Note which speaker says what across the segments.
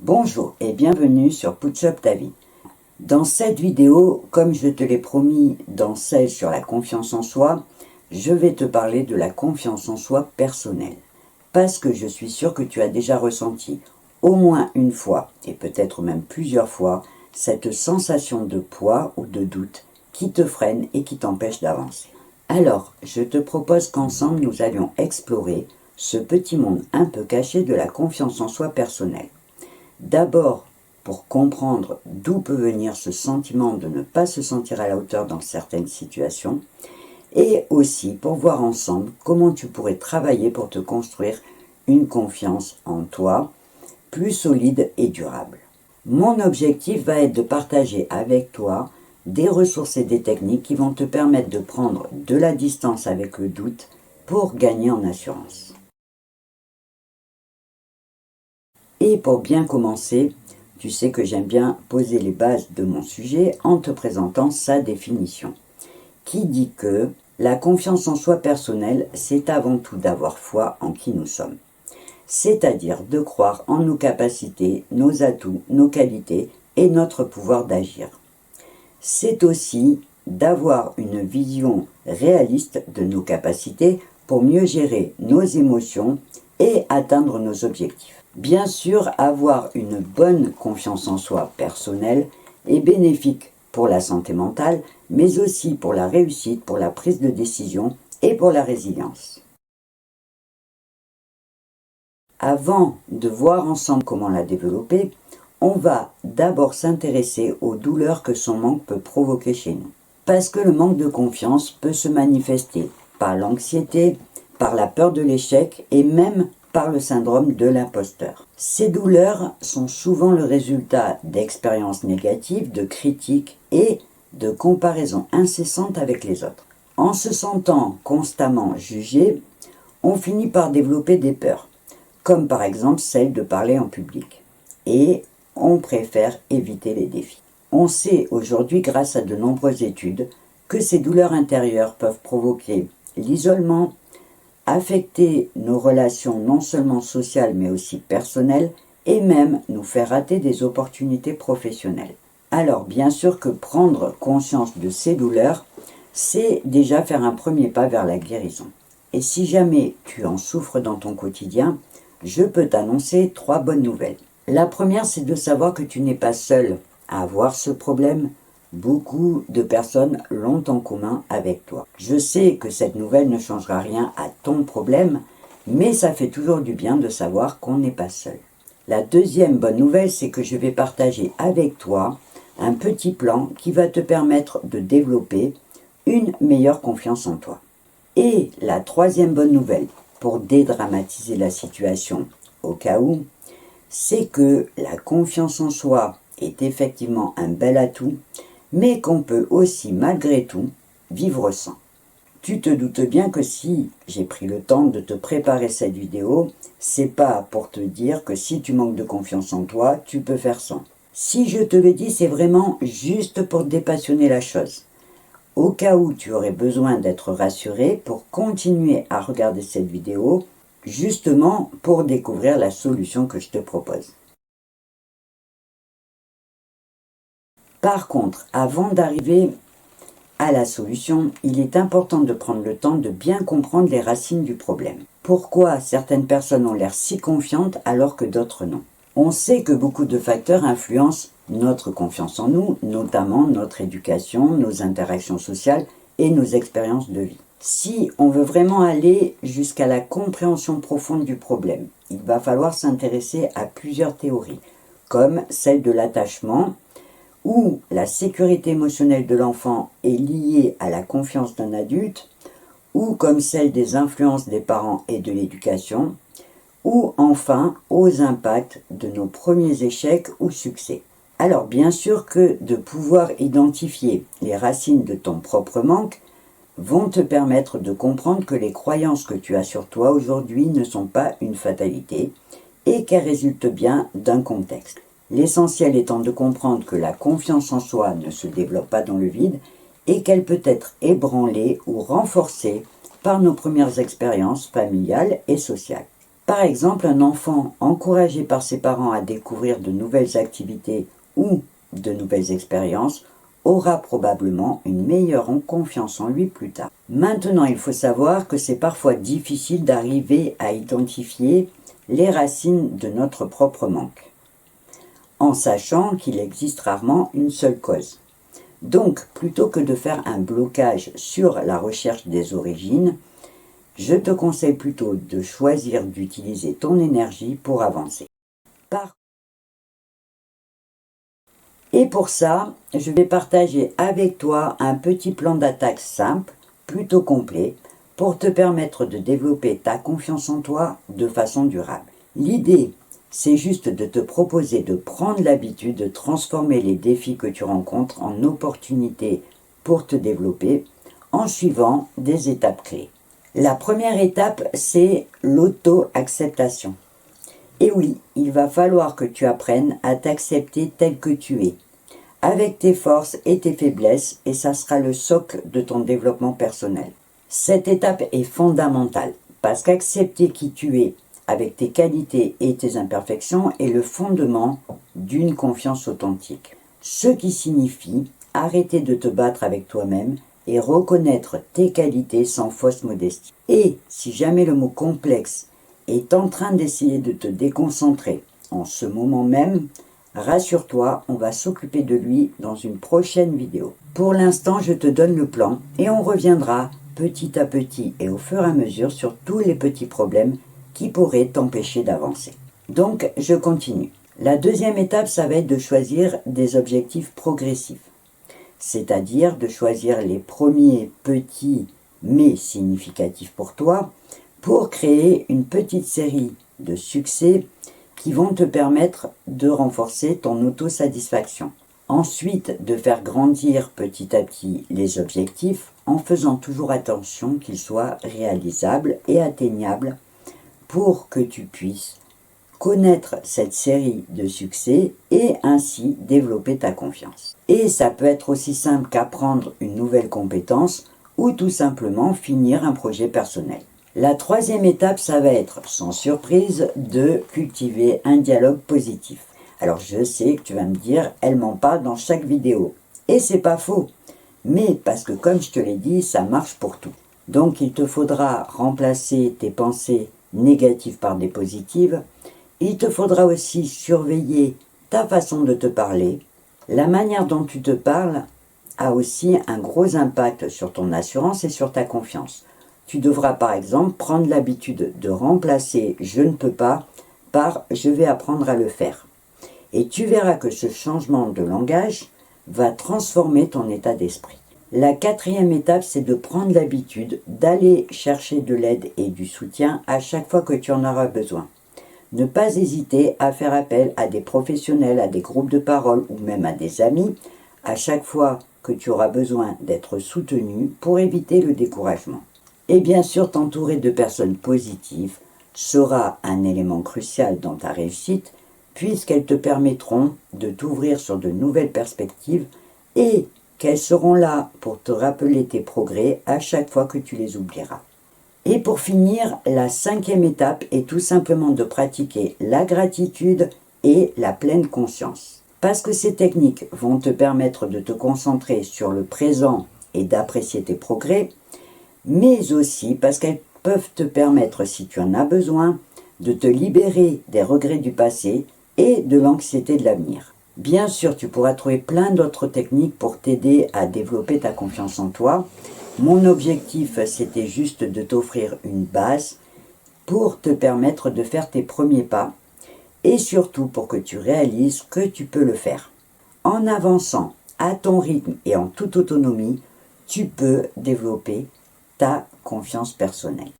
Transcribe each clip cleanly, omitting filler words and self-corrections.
Speaker 1: Bonjour et bienvenue sur Putsch Up ta vie. Dans cette vidéo, comme je te l'ai promis dans celle sur la confiance en soi, je vais te parler de la confiance en soi personnelle. Parce que je suis sûr que tu as déjà ressenti au moins une fois, et peut-être même plusieurs fois, cette sensation de poids ou de doute qui te freine et qui t'empêche d'avancer. Alors, je te propose qu'ensemble nous allions explorer ce petit monde un peu caché de la confiance en soi personnelle. D'abord, pour comprendre d'où peut venir ce sentiment de ne pas se sentir à la hauteur dans certaines situations, et aussi pour voir ensemble comment tu pourrais travailler pour te construire une confiance en toi plus solide et durable. Mon objectif va être de partager avec toi des ressources et des techniques qui vont te permettre de prendre de la distance avec le doute pour gagner en assurance. Et pour bien commencer, tu sais que j'aime bien poser les bases de mon sujet en te présentant sa définition, qui dit que la confiance en soi personnelle, c'est avant tout d'avoir foi en qui nous sommes. C'est-à-dire de croire en nos capacités, nos atouts, nos qualités et notre pouvoir d'agir. C'est aussi d'avoir une vision réaliste de nos capacités pour mieux gérer nos émotions et atteindre nos objectifs. Bien sûr, avoir une bonne confiance en soi personnelle est bénéfique pour la santé mentale, mais aussi pour la réussite, pour la prise de décision et pour la résilience. Avant de voir ensemble comment la développer, on va d'abord s'intéresser aux douleurs que son manque peut provoquer chez nous. Parce que le manque de confiance peut se manifester par l'anxiété, par la peur de l'échec et même par le syndrome de l'imposteur. Ces douleurs sont souvent le résultat d'expériences négatives, de critiques et de comparaisons incessantes avec les autres. En se sentant constamment jugé, on finit par développer des peurs, comme par exemple celle de parler en public. Et on préfère éviter les défis. On sait aujourd'hui, grâce à de nombreuses études, que ces douleurs intérieures peuvent provoquer l'isolement, affecter nos relations non seulement sociales mais aussi personnelles et même nous faire rater des opportunités professionnelles. Alors bien sûr que prendre conscience de ces douleurs, c'est déjà faire un premier pas vers la guérison. Et si jamais tu en souffres dans ton quotidien, je peux t'annoncer 3 bonnes nouvelles. La première, c'est de savoir que tu n'es pas seul à avoir ce problème. Beaucoup de personnes l'ont en commun avec toi. Je sais que cette nouvelle ne changera rien à ton problème, mais ça fait toujours du bien de savoir qu'on n'est pas seul. La deuxième bonne nouvelle, c'est que je vais partager avec toi un petit plan qui va te permettre de développer une meilleure confiance en toi. Et la troisième bonne nouvelle, pour dédramatiser la situation au cas où, c'est que la confiance en soi est effectivement un bel atout, mais qu'on peut aussi, malgré tout, vivre sans. Tu te doutes bien que si j'ai pris le temps de te préparer cette vidéo, c'est pas pour te dire que si tu manques de confiance en toi, tu peux faire sans. Si je te le dis, c'est vraiment juste pour dépassionner la chose. Au cas où tu aurais besoin d'être rassuré pour continuer à regarder cette vidéo, justement pour découvrir la solution que je te propose. Par contre, avant d'arriver à la solution, il est important de prendre le temps de bien comprendre les racines du problème. Pourquoi certaines personnes ont l'air si confiantes alors que d'autres non? On sait que beaucoup de facteurs influencent notre confiance en nous, notamment notre éducation, nos interactions sociales et nos expériences de vie. Si on veut vraiment aller jusqu'à la compréhension profonde du problème, il va falloir s'intéresser à plusieurs théories, comme celle de l'attachement, où la sécurité émotionnelle de l'enfant est liée à la confiance d'un adulte, ou comme celle des influences des parents et de l'éducation, ou enfin aux impacts de nos premiers échecs ou succès. Alors bien sûr que de pouvoir identifier les racines de ton propre manque vont te permettre de comprendre que les croyances que tu as sur toi aujourd'hui ne sont pas une fatalité et qu'elles résultent bien d'un contexte. L'essentiel étant de comprendre que la confiance en soi ne se développe pas dans le vide et qu'elle peut être ébranlée ou renforcée par nos premières expériences familiales et sociales. Par exemple, un enfant encouragé par ses parents à découvrir de nouvelles activités ou de nouvelles expériences aura probablement une meilleure confiance en lui plus tard. Maintenant, il faut savoir que c'est parfois difficile d'arriver à identifier les racines de notre propre manque, en sachant qu'il existe rarement une seule cause. Donc, plutôt que de faire un blocage sur la recherche des origines, je te conseille plutôt de choisir d'utiliser ton énergie pour avancer. Et pour ça, je vais partager avec toi un petit plan d'attaque simple, plutôt complet, pour te permettre de développer ta confiance en toi de façon durable. L'idée, c'est juste de te proposer de prendre l'habitude de transformer les défis que tu rencontres en opportunités pour te développer en suivant des étapes clés. La première étape, c'est l'auto-acceptation. Et oui, il va falloir que tu apprennes à t'accepter tel que tu es, avec tes forces et tes faiblesses, et ça sera le socle de ton développement personnel. Cette étape est fondamentale, parce qu'accepter qui tu es, avec tes qualités et tes imperfections, est le fondement d'une confiance authentique. Ce qui signifie arrêter de te battre avec toi-même et reconnaître tes qualités sans fausse modestie. Et si jamais le mot complexe est en train d'essayer de te déconcentrer en ce moment même, rassure-toi, on va s'occuper de lui dans une prochaine vidéo. Pour l'instant, je te donne le plan et on reviendra petit à petit et au fur et à mesure sur tous les petits problèmes qui pourraient t'empêcher d'avancer. Donc, je continue. La deuxième étape, ça va être de choisir des objectifs progressifs. C'est-à-dire de choisir les premiers petits mais significatifs pour toi pour créer une petite série de succès qui vont te permettre de renforcer ton autosatisfaction. Ensuite, de faire grandir petit à petit les objectifs en faisant toujours attention qu'ils soient réalisables et atteignables pour que tu puisses connaître cette série de succès et ainsi développer ta confiance. Et ça peut être aussi simple qu'apprendre une nouvelle compétence ou tout simplement finir un projet personnel. La troisième étape, ça va être, sans surprise, de cultiver un dialogue positif. Alors je sais que tu vas me dire, elle m'en parle dans chaque vidéo. Et c'est pas faux. Mais parce que comme je te l'ai dit, ça marche pour tout. Donc il te faudra remplacer tes pensées négatives par des positives. Il te faudra aussi surveiller ta façon de te parler. La manière dont tu te parles a aussi un gros impact sur ton assurance et sur ta confiance. Tu devras par exemple prendre l'habitude de remplacer « je ne peux pas » par « je vais apprendre à le faire ». Et tu verras que ce changement de langage va transformer ton état d'esprit. La quatrième étape, c'est de prendre l'habitude d'aller chercher de l'aide et du soutien à chaque fois que tu en auras besoin. Ne pas hésiter à faire appel à des professionnels, à des groupes de parole ou même à des amis à chaque fois que tu auras besoin d'être soutenu pour éviter le découragement. Et bien sûr, t'entourer de personnes positives sera un élément crucial dans ta réussite puisqu'elles te permettront de t'ouvrir sur de nouvelles perspectives et qu'elles seront là pour te rappeler tes progrès à chaque fois que tu les oublieras. Et pour finir, la cinquième étape est tout simplement de pratiquer la gratitude et la pleine conscience. Parce que ces techniques vont te permettre de te concentrer sur le présent et d'apprécier tes progrès, mais aussi parce qu'elles peuvent te permettre, si tu en as besoin, de te libérer des regrets du passé et de l'anxiété de l'avenir. Bien sûr, tu pourras trouver plein d'autres techniques pour t'aider à développer ta confiance en toi. Mon objectif, c'était juste de t'offrir une base pour te permettre de faire tes premiers pas et surtout pour que tu réalises que tu peux le faire. En avançant à ton rythme et en toute autonomie, tu peux développer ta confiance personnelle.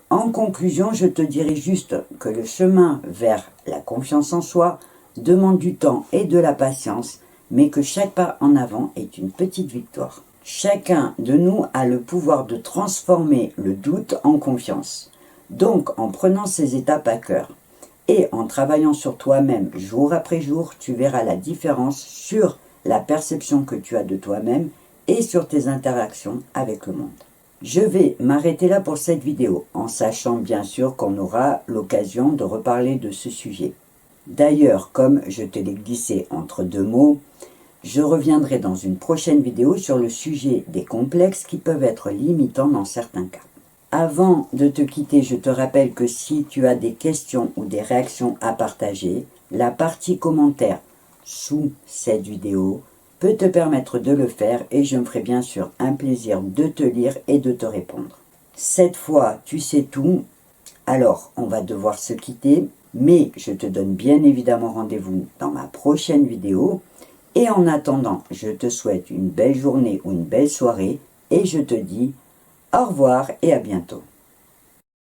Speaker 1: En conclusion, je te dirais juste que le chemin vers la confiance en soi demande du temps et de la patience, mais que chaque pas en avant est une petite victoire. Chacun de nous a le pouvoir de transformer le doute en confiance. Donc, en prenant ces étapes à cœur et en travaillant sur toi-même jour après jour, tu verras la différence sur la perception que tu as de toi-même et sur tes interactions avec le monde. Je vais m'arrêter là pour cette vidéo, en sachant bien sûr qu'on aura l'occasion de reparler de ce sujet. D'ailleurs, comme je te l'ai glissé entre deux mots, je reviendrai dans une prochaine vidéo sur le sujet des complexes qui peuvent être limitants dans certains cas. Avant de te quitter, je te rappelle que si tu as des questions ou des réactions à partager, la partie commentaires sous cette vidéo peut te permettre de le faire et je me ferai bien sûr un plaisir de te lire et de te répondre. Cette fois, tu sais tout, alors on va devoir se quitter, mais je te donne bien évidemment rendez-vous dans ma prochaine vidéo. Et en attendant, je te souhaite une belle journée ou une belle soirée et je te dis au revoir et à bientôt.